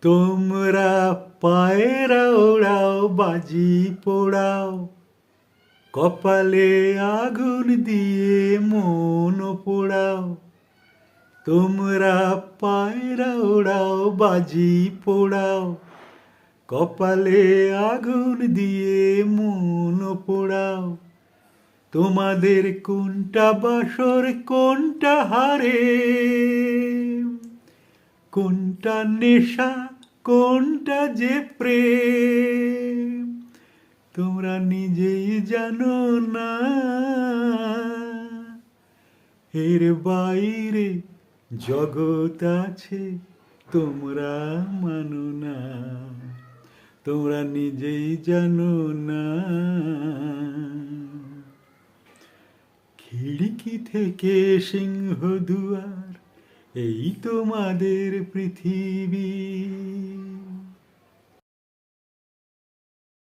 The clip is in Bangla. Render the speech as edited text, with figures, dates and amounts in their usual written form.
তোমরা পায়রা ওড়াও, বাজি পোড়াও, কপালে আগুন দিয়ে মন পোড়াও। তোমরা পায়রা ওড়াও, বাজি পোড়াও, কপালে আগুন দিয়ে মন পোড়াও। তোমাদের কোনটা বাসর, কোনটা হারে, কোনটা নেশা, কোনটা যে প্রেম, তোমরা নিজেই জানো না। এর বাইরে জগৎ আছে, তোমরা মানো না, তোমরা নিজেই জানো না। খিড়কি থেকে সিংহ দুয়ার, এই তোমাদের পৃথিবী।